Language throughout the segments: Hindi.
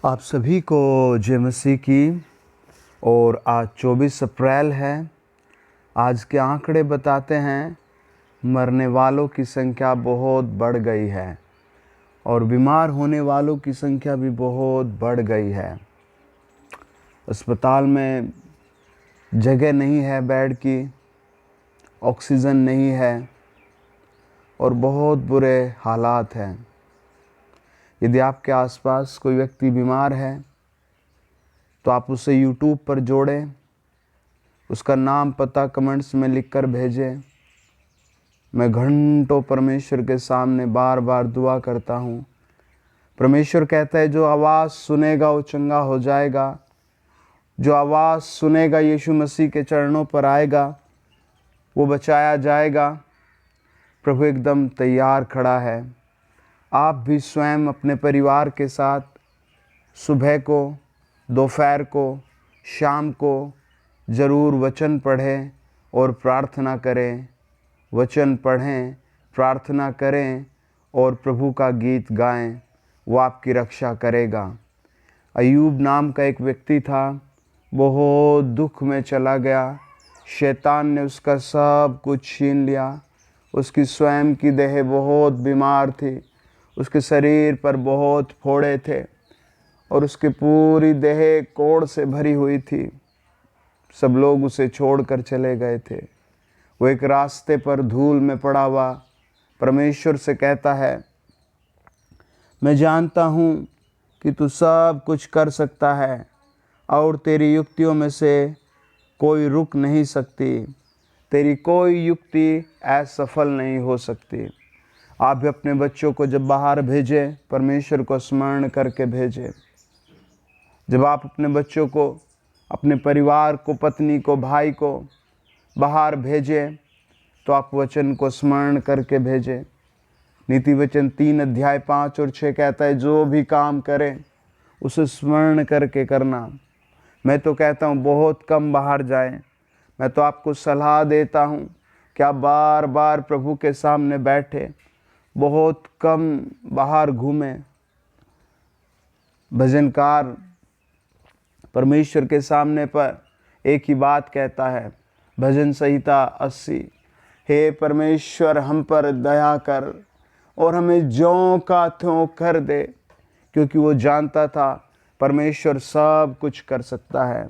आप सभी को जय मसीह की। और आज 24 अप्रैल है। आज के आंकड़े बताते हैं मरने वालों की संख्या बहुत बढ़ गई है और बीमार होने वालों की संख्या भी बहुत बढ़ गई है। अस्पताल में जगह नहीं है बेड की, ऑक्सीजन नहीं है और बहुत बुरे हालात हैं। यदि आपके आसपास कोई व्यक्ति बीमार है तो आप उसे YouTube पर जोड़ें, उसका नाम पता कमेंट्स में लिखकर भेजें। मैं घंटों परमेश्वर के सामने बार बार दुआ करता हूँ। परमेश्वर कहता है जो आवाज़ सुनेगा वो चंगा हो जाएगा, जो आवाज़ सुनेगा यीशु मसीह के चरणों पर आएगा वो बचाया जाएगा। प्रभु एकदम तैयार खड़ा है। आप भी स्वयं अपने परिवार के साथ सुबह को, दोपहर को, शाम को ज़रूर वचन पढ़ें और प्रार्थना करें। वचन पढ़ें, प्रार्थना करें और प्रभु का गीत गाएं। वो आपकी रक्षा करेगा। अय्यूब नाम का एक व्यक्ति था, बहुत दुख में चला गया। शैतान ने उसका सब कुछ छीन लिया। उसकी स्वयं की देह बहुत बीमार थी, उसके शरीर पर बहुत फोड़े थे और उसकी पूरी देह कोढ़ से भरी हुई थी। सब लोग उसे छोड़कर चले गए थे। वो एक रास्ते पर धूल में पड़ा हुआ परमेश्वर से कहता है, मैं जानता हूँ कि तू सब कुछ कर सकता है और तेरी युक्तियों में से कोई रुक नहीं सकती। तेरी कोई युक्ति असफल नहीं हो सकती। आप भी अपने बच्चों को जब बाहर भेजें, परमेश्वर को स्मरण करके भेजें। जब आप अपने बच्चों को, अपने परिवार को, पत्नी को, भाई को बाहर भेजें तो आप वचन को स्मरण करके भेजें। नीति वचन 3 अध्याय 5 और 6 कहता है जो भी काम करें उसे स्मरण करके करना। मैं तो कहता हूँ बहुत कम बाहर जाएं। मैं तो आपको सलाह देता हूँ कि आप बार बार प्रभु के सामने बैठे, बहुत कम बाहर घूमें। भजनकार परमेश्वर के सामने पर एक ही बात कहता है, भजन संहिता 80, हे परमेश्वर हम पर दया कर और हमें ज्यों का त्यों कर दे। क्योंकि वो जानता था परमेश्वर सब कुछ कर सकता है।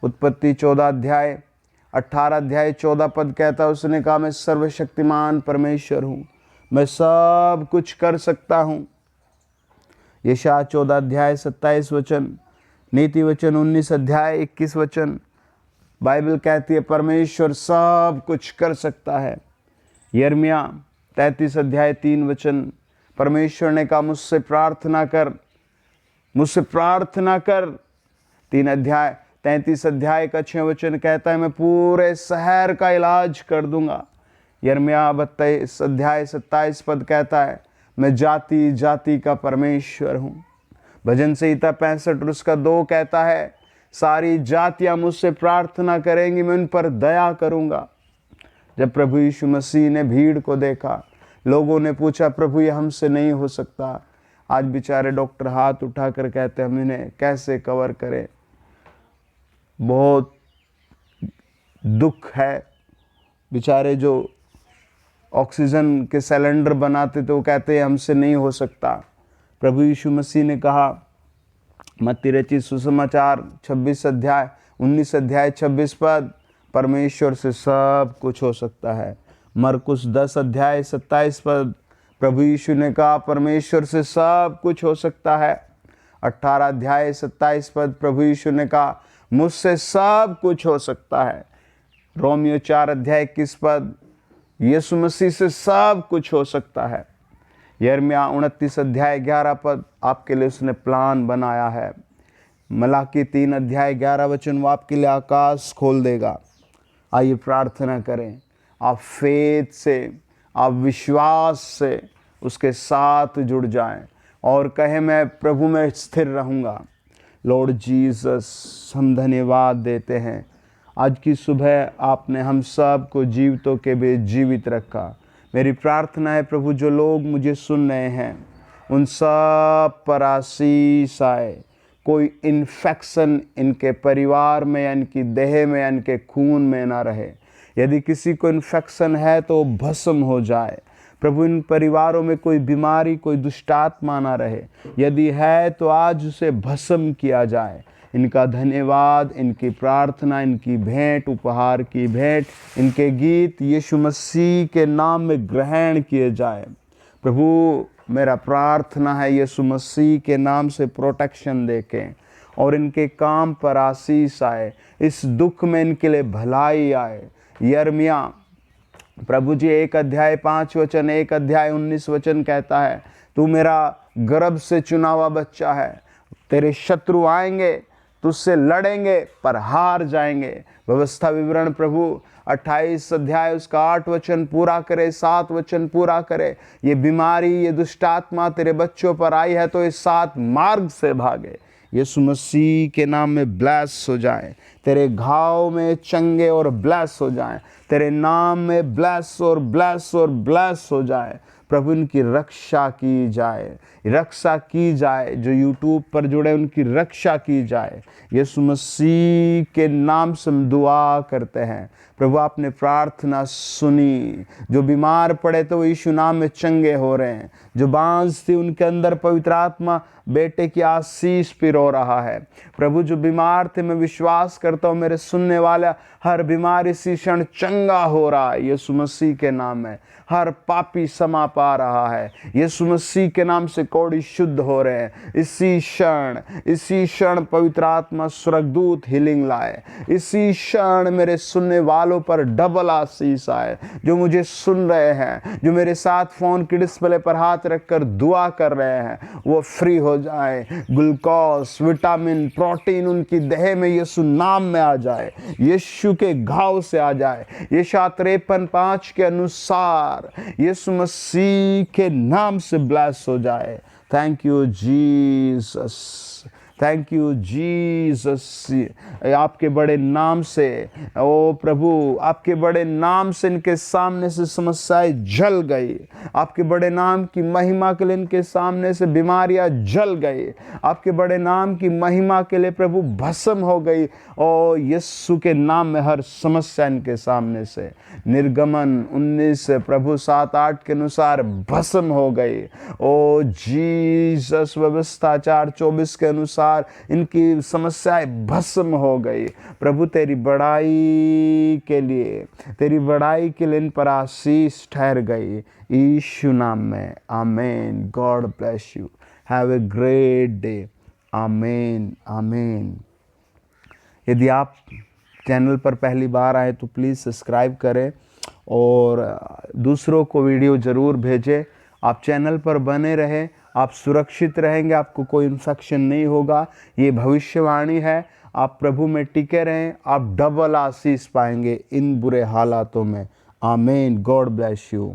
उत्पत्ति 14 अध्याय 18 अध्याय 14 पद कहता है, उसने कहा मैं सर्वशक्तिमान परमेश्वर हूँ, मैं सब कुछ कर सकता हूँ। यशायाह 14 अध्याय 27 वचन, नीति वचन 19 अध्याय 21 वचन, बाइबल कहती है परमेश्वर सब कुछ कर सकता है। यिर्मयाह 33 अध्याय 3 वचन, परमेश्वर ने कहा मुझसे प्रार्थना कर, मुझसे प्रार्थना कर। 33 अध्याय का 6 वचन कहता है मैं पूरे शहर का इलाज कर दूंगा। यिर्मयाह 32 अध्याय 27 पद कहता है मैं जाति जाति का परमेश्वर हूँ। भजन संहिता 65 और उसका 2 कहता है सारी जातियां मुझसे प्रार्थना करेंगी, मैं उन पर दया करूंगा। जब प्रभु यीशु मसीह ने भीड़ को देखा, लोगों ने पूछा प्रभु ये हमसे नहीं हो सकता। आज बेचारे डॉक्टर हाथ उठाकर कहते हम इन्हें कैसे कवर करें। बहुत दुख है। बेचारे जो ऑक्सीजन के सिलेंडर बनाते थे वो कहते हैं हमसे नहीं हो सकता। प्रभु यीशु मसीह ने कहा, मत्ती रचित सुसमाचार 26 अध्याय 19 अध्याय 26 पद, परमेश्वर से सब कुछ हो सकता है। मरकुस 10 अध्याय 27 पद, प्रभु यीशु ने कहा परमेश्वर से सब कुछ हो सकता है। 18 अध्याय 27 पद, प्रभु यीशु ने कहा मुझसे सब कुछ हो सकता है। रोमियो 4 अध्याय 21 पद, यीशु मसीह से सब कुछ हो सकता है। यिर्मयाह 29 अध्याय 11 पद, आपके लिए उसने प्लान बनाया है। मलाकी 3 अध्याय 11 वचन, वो आपके लिए आकाश खोल देगा। आइए प्रार्थना करें। आप फेथ से, आप विश्वास से उसके साथ जुड़ जाएं और कहें मैं प्रभु में स्थिर रहूँगा। लॉर्ड जीसस, हम धन्यवाद देते हैं आज की सुबह आपने हम सब को जीवितों के बीच जीवित रखा। मेरी प्रार्थना है प्रभु जो लोग मुझे सुन रहे हैं उन सब पर आशीष आए, कोई इन्फेक्शन इनके परिवार में या इनकी देह में या इनके खून में ना रहे। यदि किसी को इन्फेक्शन है तो भस्म हो जाए। प्रभु, इन परिवारों में कोई बीमारी, कोई दुष्टात्मा ना रहे। यदि है तो आज उसे भस्म किया जाए। इनका धन्यवाद, इनकी प्रार्थना, इनकी भेंट, उपहार की भेंट, इनके गीत यीशु मसीह के नाम में ग्रहण किए जाए। प्रभु, मेरा प्रार्थना है यीशु मसीह के नाम से प्रोटेक्शन देके और इनके काम पर आशीष आए, इस दुख में इनके लिए भलाई आए। यिर्मयाह प्रभु जी 1 अध्याय 5 वचन, 1 अध्याय 19 वचन कहता है, तू मेरा गर्भ से चुना हुआ बच्चा है। तेरे शत्रु आएंगे, तुझसे लड़ेंगे पर हार जाएंगे। व्यवस्था विवरण प्रभु 28 अध्याय उसका 8 वचन पूरा करे, 7 वचन पूरा करे। ये बीमारी, ये दुष्टात्मा तेरे बच्चों पर आई है तो ये 7 मार्ग से भागे। यीशु मसीह के नाम में ब्लेस हो जाए। तेरे घाव में चंगे और ब्लेस हो जाए। तेरे नाम में ब्लेस और ब्लेस और ब्लेस हो जाए। प्रभु, इनकी रक्षा की जाए, रक्षा की जाए। जो यूट्यूब पर जुड़े उनकी रक्षा की जाए। यीशु मसीह के नाम से हम दुआ करते हैं। प्रभु, आपने प्रार्थना सुनी। जो बीमार पड़े तो वो यीशु नाम में चंगे हो रहे हैं। जो बांझ थी उनके अंदर पवित्र आत्मा बेटे की आशीष पिरो रहा है। प्रभु, जो बीमार थे, मैं विश्वास करता हूँ मेरे सुनने वाला हर बीमार इसी क्षण चंगा हो रहा है यीशु मसीह के नाम में। हर पापी क्षमा पा रहा है यीशु मसीह के नाम से। कोढ़ी शुद्ध हो रहे हैं इसी क्षण। पवित्र आत्मा स्वर्गदूत हीलिंग लाए इसी क्षण। मेरे सुनने वालों पर डबल आशीष आए। जो मुझे सुन रहे हैं, जो मेरे साथ फोन की डिस्प्ले पर हाथ रखकर दुआ कर रहे हैं, वो फ्री हो जाए। ग्लूकोज, विटामिन, प्रोटीन उनकी देह में यीशु नाम में आ जाए, यीशु के घाव से आ जाए। यशायाह 53:5 के अनुसार यीशु मसीह के नाम से ब्लेस हो जाए। Thank you Jesus, thank you Jesus. आपके बड़े नाम से, ओ प्रभु, आपके बड़े नाम से इनके सामने से समस्याएं जल गई। आपके बड़े नाम की महिमा के लिए इनके सामने से बीमारियां जल गई। आपके बड़े नाम की महिमा के लिए प्रभु भस्म हो गई। ओ यीशु के नाम में हर समस्या इनके सामने से निर्गमन 19 प्रभु 7-8 के अनुसार भस्म हो गई। ओ जीसस, व्यवस्था 4:24 के अनुसार इनकी समस्याएं भस्म हो गई। प्रभु, तेरी बड़ाई के लिए इन पर आशीष ठहर गई यीशु नाम में। आमीन। God bless you. Have a great day. आमीन, आमीन। यदि आप चैनल पर पहली बार आए तो प्लीज़ सब्सक्राइब करें और दूसरों को वीडियो ज़रूर भेजें। आप चैनल पर बने रहें, आप सुरक्षित रहेंगे, आपको कोई इन्फेक्शन नहीं होगा। ये भविष्यवाणी है। आप प्रभु में टिके रहें, आप डबल आशीष पाएंगे इन बुरे हालातों में। आमीन। God bless you.